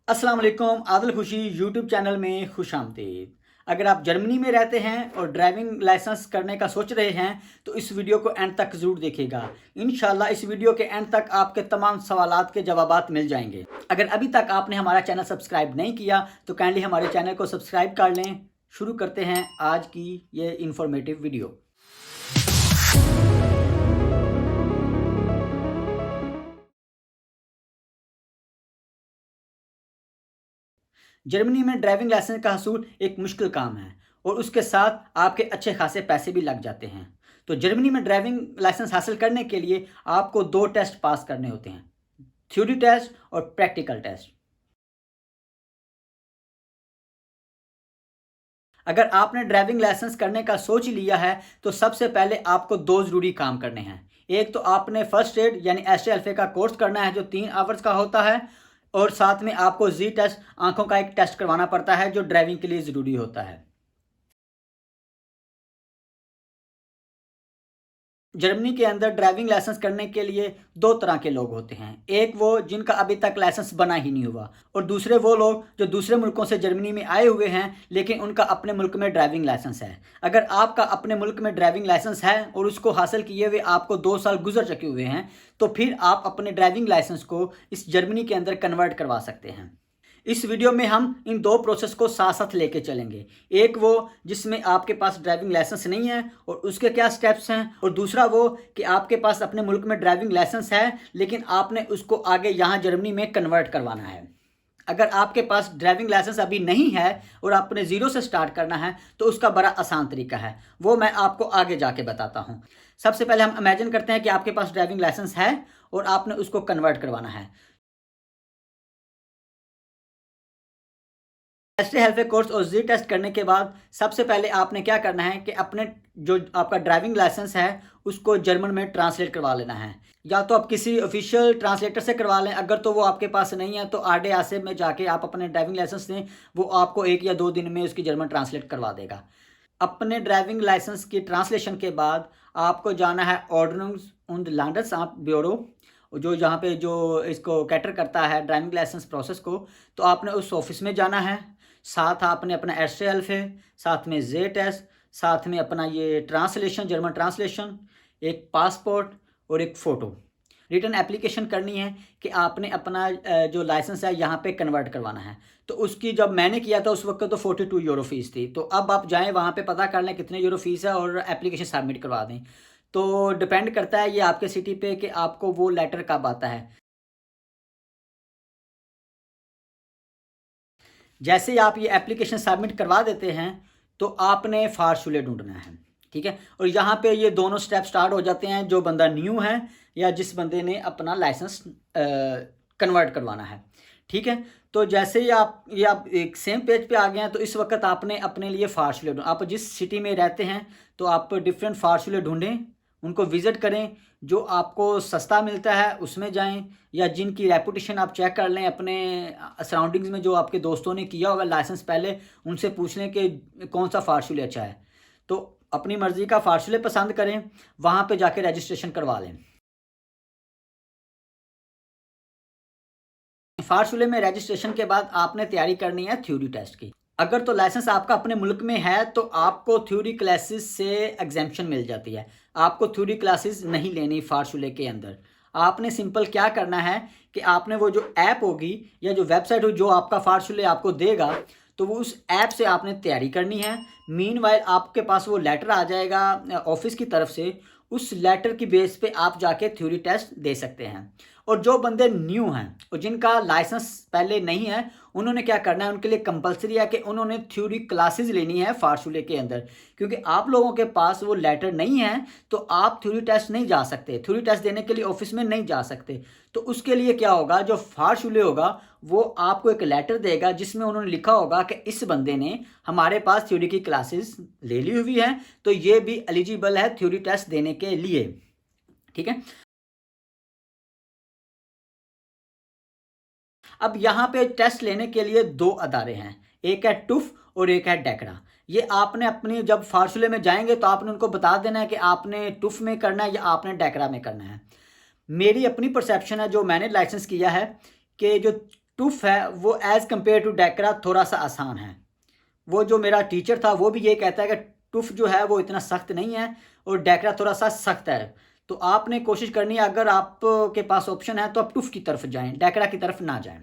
अस्सलाम वालेकुम। आदिल खुशी यूट्यूब चैनल में खुश आमदीद। अगर आप जर्मनी में रहते हैं और ड्राइविंग लाइसेंस करने का सोच रहे हैं तो इस वीडियो को एंड तक ज़रूर देखिएगा। इंशाल्लाह इस वीडियो के एंड तक आपके तमाम सवालात के जवाबात मिल जाएंगे। अगर अभी तक आपने हमारा चैनल सब्सक्राइब नहीं किया तो काइंडली हमारे चैनल को सब्सक्राइब कर लें। शुरू करते हैं आज की ये इंफॉर्मेटिव वीडियो। जर्मनी में ड्राइविंग लाइसेंस का हसूल एक मुश्किल काम है और उसके साथ आपके अच्छे खासे पैसे भी लग जाते हैं। तो जर्मनी में ड्राइविंग लाइसेंस हासिल करने के लिए आपको 2 टेस्ट पास करने होते हैं, थ्योरी टेस्ट और प्रैक्टिकल टेस्ट। अगर आपने ड्राइविंग लाइसेंस करने का सोच लिया है तो सबसे पहले आपको 2 ज़रूरी काम करने हैं। एक तो आपने फर्स्ट एड यानी एसए का कोर्स करना है जो 3 आवर्स का होता है, और साथ में आपको जी टेस्ट आंखों का एक टेस्ट करवाना पड़ता है जो ड्राइविंग के लिए ज़रूरी होता है। जर्मनी के अंदर ड्राइविंग लाइसेंस करने के लिए 2 तरह के लोग होते हैं। एक वो जिनका अभी तक लाइसेंस बना ही नहीं हुआ, और दूसरे वो लोग जो दूसरे मुल्कों से जर्मनी में आए हुए हैं लेकिन उनका अपने मुल्क में ड्राइविंग लाइसेंस है। अगर आपका अपने मुल्क में ड्राइविंग लाइसेंस है और उसको हासिल किए हुए आपको 2 साल गुजर चुके हुए हैं तो फिर आप अपने ड्राइविंग लाइसेंस को इस जर्मनी के अंदर कन्वर्ट करवा सकते हैं। इस वीडियो में हम इन 2 प्रोसेस को साथ साथ लेके चलेंगे। एक वो जिसमें आपके पास ड्राइविंग लाइसेंस नहीं है और उसके क्या स्टेप्स हैं, और दूसरा वो कि आपके पास अपने मुल्क में ड्राइविंग लाइसेंस है लेकिन आपने उसको आगे यहाँ जर्मनी में कन्वर्ट करवाना है। अगर आपके पास ड्राइविंग लाइसेंस अभी नहीं है और आपने ज़ीरो से स्टार्ट करना है तो उसका बड़ा आसान तरीका है, वो मैं आपको आगे जाके बताता हूँ। सबसे पहले हम इमेजिन करते हैं कि आपके पास ड्राइविंग लाइसेंस है और आपने उसको कन्वर्ट करवाना है। एसटी हेल्थ कोर्स और जी टेस्ट करने के बाद सबसे पहले आपने क्या करना है कि अपने जो आपका ड्राइविंग लाइसेंस है उसको जर्मन में ट्रांसलेट करवा लेना है। या तो आप किसी ऑफिशियल ट्रांसलेटर से करवा लें, अगर तो वो आपके पास नहीं है तो आरडे आसिफ में जाके आप अपने ड्राइविंग लाइसेंस दें, वो आपको 1 या 2 दिन में उसकी जर्मन ट्रांसलेट करवा देगा। अपने ड्राइविंग लाइसेंस की ट्रांसलेशन के बाद आपको जाना है ऑर्डिनंस und लैंडसाmt ब्यूरो, जो यहाँ पे जो इसको कैटर करता है ड्राइविंग लाइसेंस प्रोसेस को, तो आपने उस ऑफिस में जाना है। साथ आपने अपना एसएल्फ है, साथ में जे टेस्ट, साथ में अपना ये ट्रांसलेशन जर्मन ट्रांसलेशन, एक पासपोर्ट और एक फ़ोटो रिटर्न एप्लीकेशन करनी है कि आपने अपना जो लाइसेंस है यहाँ पे कन्वर्ट करवाना है। तो उसकी जब मैंने किया था उस वक्त तो 42 यूरो फ़ीस थी। तो अब आप जाएँ वहाँ पे पता कर लें कितने यूरो फ़ीस है और एप्लीकेशन सबमिट करवा दें। तो डिपेंड करता है ये आपके सिटी पे कि आपको वो लेटर कब आता है। जैसे ही आप ये एप्लीकेशन सबमिट करवा देते हैं तो आपने फार्चूले ढूंढना है, ठीक है। और यहाँ पे ये दोनों स्टेप स्टार्ट हो जाते हैं, जो बंदा न्यू है या जिस बंदे ने अपना लाइसेंस कन्वर्ट करवाना है, ठीक है। तो जैसे ही आप एक सेम पेज पे आ गए हैं तो इस वक्त आपने अपने लिए फार्चूले आप जिस सिटी में रहते हैं तो आप डिफरेंट फार्चूले ढूंढें, उनको विज़िट करें, जो आपको सस्ता मिलता है उसमें जाएं, या जिनकी रेपुटेशन आप चेक कर लें अपने सराउंडिंग्स में, जो आपके दोस्तों ने किया होगा लाइसेंस पहले, उनसे पूछ लें कि कौन सा फार्चूले अच्छा है। तो अपनी मर्ज़ी का फार्चूले पसंद करें, वहाँ पे जाके रजिस्ट्रेशन करवा लें। फार्चूले में रजिस्ट्रेशन के बाद आपने तैयारी करनी है थ्योरी टेस्ट की। अगर तो लाइसेंस आपका अपने मुल्क में है तो आपको थ्योरी क्लासेस से एग्जेम्पशन मिल जाती है, आपको थ्योरी क्लासेस नहीं लेनी फार्चूले के अंदर। आपने सिंपल क्या करना है कि आपने वो जो ऐप होगी या जो वेबसाइट हो जो आपका फार्चूले आपको देगा, तो वो उस ऐप से आपने तैयारी करनी है। मीनवाइल आपके पास वो लेटर आ जाएगा ऑफिस की तरफ से, उस लेटर की बेस पे आप जाके थ्योरी टेस्ट दे सकते हैं। और जो बंदे न्यू हैं और जिनका लाइसेंस पहले नहीं है, उन्होंने क्या करना है, उनके लिए कंपलसरी है कि उन्होंने थ्योरी क्लासेस लेनी है फार्चूले के अंदर। क्योंकि आप लोगों के पास वो लेटर नहीं है तो आप थ्योरी टेस्ट नहीं जा सकते, थ्योरी टेस्ट देने के लिए ऑफिस में नहीं जा सकते। तो उसके लिए क्या होगा, जो फार्चूले होगा वो आपको एक लेटर देगा जिसमें उन्होंने लिखा होगा कि इस बंदे ने हमारे पास थ्योरी की क्लासेस ले ली हुई है तो ये भी एलिजिबल है थ्योरी टेस्ट देने के लिए, ठीक है। अब यहाँ पे टेस्ट लेने के लिए 2 अदारे हैं, एक है टुफ और एक है डेकरा। ये आपने अपनी जब फार्चूले में जाएंगे तो आपने उनको बता देना है कि आपने टुफ में करना है या आपने डेकरा में करना है। मेरी अपनी परसेप्शन है, जो मैंने लाइसेंस किया है, कि जो टुफ है वो एज़ कम्पेयर टू डेकरा थोड़ा सा आसान है। वो जो मेरा टीचर था वो भी ये कहता है कि टुफ जो है वो इतना सख्त नहीं है और डेकरा थोड़ा सा सख्त है। तो आपने कोशिश करनी है, अगर आपके पास ऑप्शन है तो आप टुफ की तरफ जाएं, डेकरा की तरफ ना जाएं।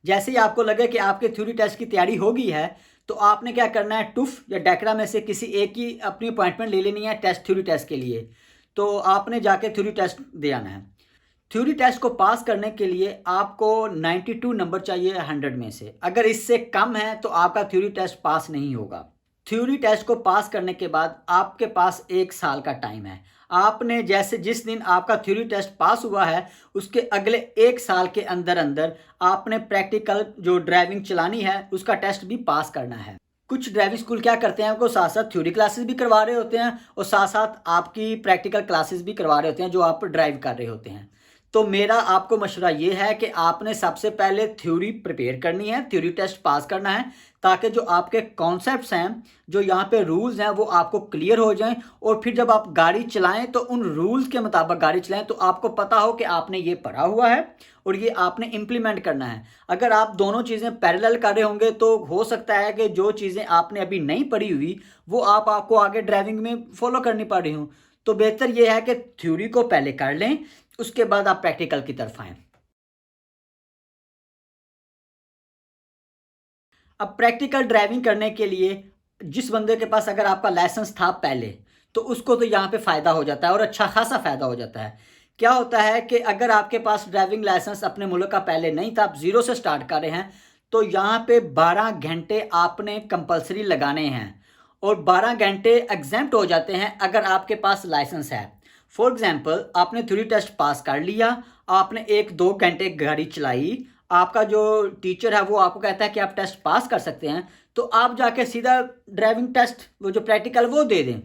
जैसे ही आपको लगे कि आपके थ्योरी टेस्ट की तैयारी हो गई है तो आपने क्या करना है, टुफ या डेकरा में से किसी एक की अपनी अपॉइंटमेंट ले लेनी है टेस्ट थ्योरी टेस्ट के लिए। तो आपने जाके थ्योरी टेस्ट दे आना है। थ्योरी टेस्ट को पास करने के लिए आपको 92 नंबर चाहिए 100 में से। अगर इससे कम है तो आपका थ्योरी टेस्ट पास नहीं होगा। थ्योरी टेस्ट को पास करने के बाद आपके पास 1 साल का टाइम है। आपने जैसे जिस दिन आपका थ्योरी टेस्ट पास हुआ है उसके अगले 1 साल के अंदर अंदर आपने प्रैक्टिकल जो ड्राइविंग चलानी है उसका टेस्ट भी पास करना है। कुछ ड्राइविंग स्कूल क्या करते हैं, आपको साथ साथ थ्योरी क्लासेस भी करवा रहे होते हैं और साथ साथ आपकी प्रैक्टिकल क्लासेस भी करवा रहे होते हैं जो आप ड्राइव कर रहे होते हैं। तो मेरा आपको मशवरा ये है कि आपने सबसे पहले थ्योरी प्रिपेयर करनी है, थ्योरी टेस्ट पास करना है, ताकि जो आपके कॉन्सेप्ट्स हैं, जो यहाँ पे रूल्स हैं, वो आपको क्लियर हो जाएं और फिर जब आप गाड़ी चलाएं तो उन रूल्स के मुताबिक गाड़ी चलाएं, तो आपको पता हो कि आपने ये पढ़ा हुआ है और ये आपने इम्प्लीमेंट करना है। अगर आप दोनों चीज़ें पैरेलल कर रहे होंगे तो हो सकता है कि जो चीज़ें आपने अभी नहीं पढ़ी हुई वो आपको आगे ड्राइविंग में फॉलो करनी पड़ रही हूँ। तो बेहतर ये है कि थ्योरी को पहले कर लें, उसके बाद आप प्रैक्टिकल की तरफ आएँ। अब प्रैक्टिकल ड्राइविंग करने के लिए जिस बंदे के पास अगर आपका लाइसेंस था पहले, तो उसको तो यहाँ पे फ़ायदा हो जाता है और अच्छा खासा फ़ायदा हो जाता है। क्या होता है कि अगर आपके पास ड्राइविंग लाइसेंस अपने मुल्क का पहले नहीं था, आप ज़ीरो से स्टार्ट कर रहे हैं, तो यहाँ पे 12 घंटे आपने कंपल्सरी लगाने हैं और 12 घंटे एग्जेम्प्ट हो जाते हैं अगर आपके पास लाइसेंस है। फॉर एग्जाम्पल, आपने थ्योरी टेस्ट पास कर लिया, आपने 1-2 घंटे गाड़ी चलाई, आपका जो टीचर है वो आपको कहता है कि आप टेस्ट पास कर सकते हैं, तो आप जाके सीधा ड्राइविंग टेस्ट वो जो प्रैक्टिकल वो दे दें।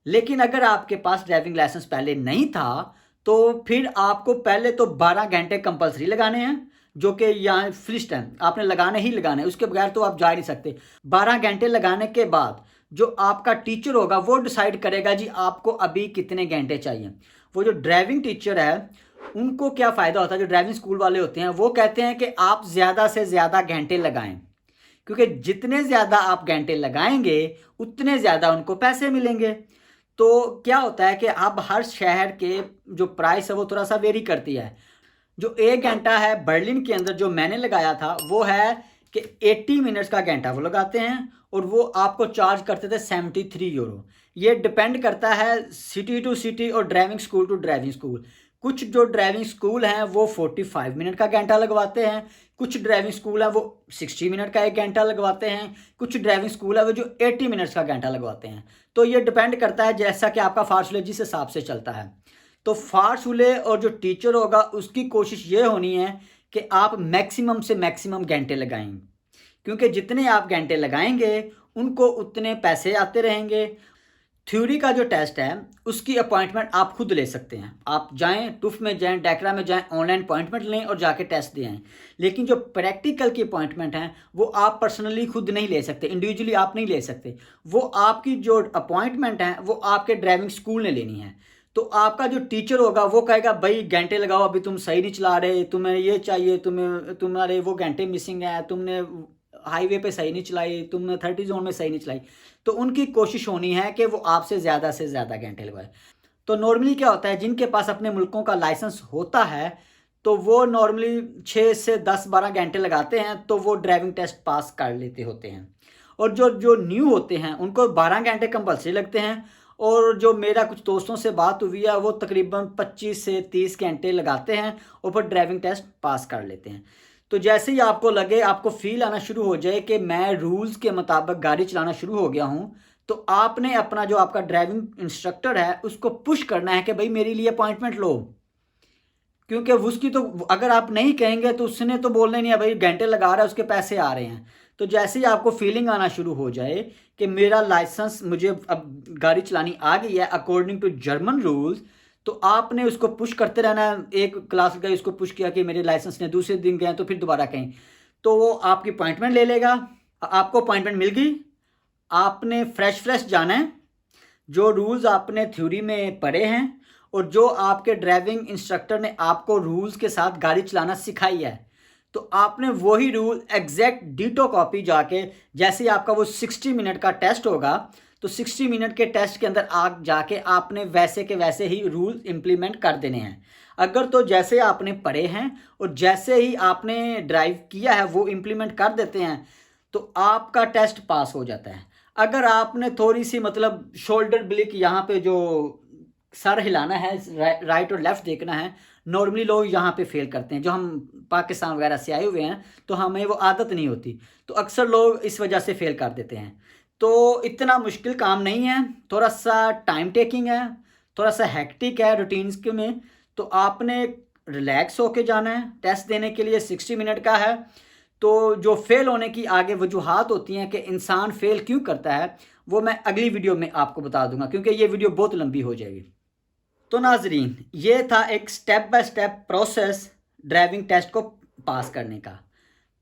लेकिन अगर आपके पास ड्राइविंग लाइसेंस पहले नहीं था तो फिर आपको पहले तो 12 घंटे कंपलसरी लगाने हैं, जो कि यहाँ फिक्स्ड है, आपने लगाने ही लगाने, उसके बगैर तो आप जा नहीं सकते। 12 घंटे लगाने के बाद जो आपका टीचर होगा वो डिसाइड करेगा जी आपको अभी कितने घंटे चाहिए। वो जो ड्राइविंग टीचर है उनको क्या फ़ायदा होता है, जो ड्राइविंग स्कूल वाले होते हैं वो कहते हैं कि आप ज़्यादा से ज़्यादा घंटे लगाएं, क्योंकि जितने ज़्यादा आप घंटे लगाएंगे उतने ज़्यादा उनको पैसे मिलेंगे। तो क्या होता है कि अब हर शहर के जो प्राइस है वो थोड़ा सा वेरी करती है। जो 1 घंटा है बर्लिन के अंदर जो मैंने लगाया था वो है कि 80 मिनट्स का घंटा वो लगाते हैं और वो आपको चार्ज करते थे 73 यूरो। ये डिपेंड करता है सिटी टू सिटी और driving school to driving school. कुछ जो ड्राइविंग स्कूल हैं वो 45 मिनट का घंटा लगवाते हैं, कुछ ड्राइविंग स्कूल है वो 60 मिनट का 1 घंटा लगवाते हैं, कुछ ड्राइविंग स्कूल है वो जो 80 मिनट्स का घंटा लगवाते हैं। तो ये डिपेंड करता है जैसा कि आपका फार्सूले जिस हिसाब से चलता है। तो फार्सूले और जो टीचर होगा उसकी कोशिश ये होनी है कि आप मैक्सिमम से मैक्सिमम घंटे लगाएं, क्योंकि जितने आप घंटे लगाएंगे उनको उतने पैसे आते रहेंगे। थ्योरी का जो टेस्ट है उसकी अपॉइंटमेंट आप खुद ले सकते हैं, आप जाएं टुफ में जाएं, डेकरा में जाएं, ऑनलाइन अपॉइंटमेंट लें और जाके टेस्ट दें। लेकिन जो प्रैक्टिकल की अपॉइंटमेंट है वो आप पर्सनली खुद नहीं ले सकते, इंडिविजुअली आप नहीं ले सकते। वो आपकी जो अपॉइंटमेंट है वो आपके ड्राइविंग स्कूल ने लेनी है। तो आपका जो टीचर होगा वो कहेगा भाई घंटे लगाओ, अभी तुम सही नहीं चला रहे, तुम्हें ये चाहिए, तुम्हारे वो घंटे मिसिंग है, तुमने हाईवे पे सही नहीं चलाई, तुमने 30 जोन में सही नहीं चलाई। तो उनकी कोशिश होनी है कि वो आपसे ज़्यादा से ज़्यादा घंटे लगवाए। तो नॉर्मली क्या होता है, जिनके पास अपने मुल्कों का लाइसेंस होता है तो वो नॉर्मली 6 से 10-12 घंटे लगाते हैं, तो वो ड्राइविंग टेस्ट पास कर लेते होते हैं। और जो जो न्यू होते हैं उनको 12 घंटे कंपल्सरी लगते हैं। और जो मेरा कुछ दोस्तों से बात हुई है वो तकरीबन 25 से 30 घंटे लगाते हैं और फिर ड्राइविंग टेस्ट पास कर लेते हैं। तो जैसे ही आपको लगे, आपको फील आना शुरू हो जाए कि मैं रूल्स के मुताबिक गाड़ी चलाना शुरू हो गया हूँ, तो आपने अपना जो आपका ड्राइविंग इंस्ट्रक्टर है उसको पुश करना है कि भाई मेरे लिए अपॉइंटमेंट लो। क्योंकि उसकी तो अगर आप नहीं कहेंगे तो उसने तो बोलना ही नहीं है भाई घंटे लगा रहा है, उसके पैसे आ रहे हैं। तो जैसे ही आपको फीलिंग आना शुरू हो जाए कि मेरा लाइसेंस, मुझे अब गाड़ी चलानी आ गई है अकॉर्डिंग टू जर्मन रूल्स, तो आपने उसको पुश करते रहना है। एक क्लास गए, उसको पुश किया कि मेरे लाइसेंस ने, दूसरे दिन गए तो फिर दोबारा कहें, तो वो आपकी अपॉइंटमेंट ले लेगा। आपको अपॉइंटमेंट मिल गई, आपने फ्रेश जाना है। जो रूल्स आपने थ्योरी में पढ़े हैं और जो आपके ड्राइविंग इंस्ट्रक्टर ने आपको रूल्स के साथ गाड़ी चलाना सिखाई है, तो आपने वही रूल एग्जैक्ट डिटो कॉपी जाके, जैसे ही आपका वो 60 मिनट का टेस्ट होगा तो 60 मिनट के टेस्ट के अंदर आप जाके आपने वैसे के वैसे ही रूल इम्प्लीमेंट कर देने हैं। अगर तो जैसे आपने पढ़े हैं और जैसे ही आपने ड्राइव किया है वो इम्प्लीमेंट कर देते हैं तो आपका टेस्ट पास हो जाता है। अगर आपने थोड़ी सी मतलब शोल्डर ब्लिक, यहाँ पे जो सर हिलाना है, राइट और लेफ्ट देखना है, नॉर्मली लोग यहाँ पे फेल करते हैं। जो हम पाकिस्तान वगैरह से आए हुए हैं तो हमें वो आदत नहीं होती, तो अक्सर लोग इस वजह से फेल कर देते हैं। तो इतना मुश्किल काम नहीं है, थोड़ा सा टाइम टेकिंग है, थोड़ा सा हेक्टिक है रूटीन्स के में। तो आपने रिलैक्स होके जाना है। टेस्ट देने के लिए 60 मिनट का है। तो जो फेल होने की आगे वजूहात होती हैं कि इंसान फेल क्यों करता है, वो मैं अगली वीडियो में आपको बता दूंगा, क्योंकि ये वीडियो बहुत लंबी हो जाएगी। तो नाजरीन, ये था एक step by step process driving test को पास करने का।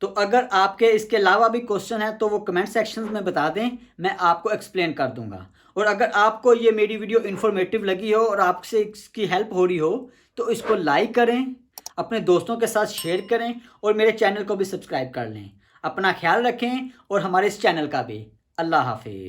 तो अगर आपके इसके अलावा भी क्वेश्चन है तो वो कमेंट सेक्शन में बता दें, मैं आपको एक्सप्लेन कर दूंगा। और अगर आपको ये मेरी वीडियो इन्फॉर्मेटिव लगी हो और आपसे इसकी हेल्प हो रही हो तो इसको लाइक करें, अपने दोस्तों के साथ शेयर करें और मेरे चैनल को भी सब्सक्राइब कर लें। अपना ख्याल रखें और हमारे इस चैनल का भी। अल्लाह हाफिज़।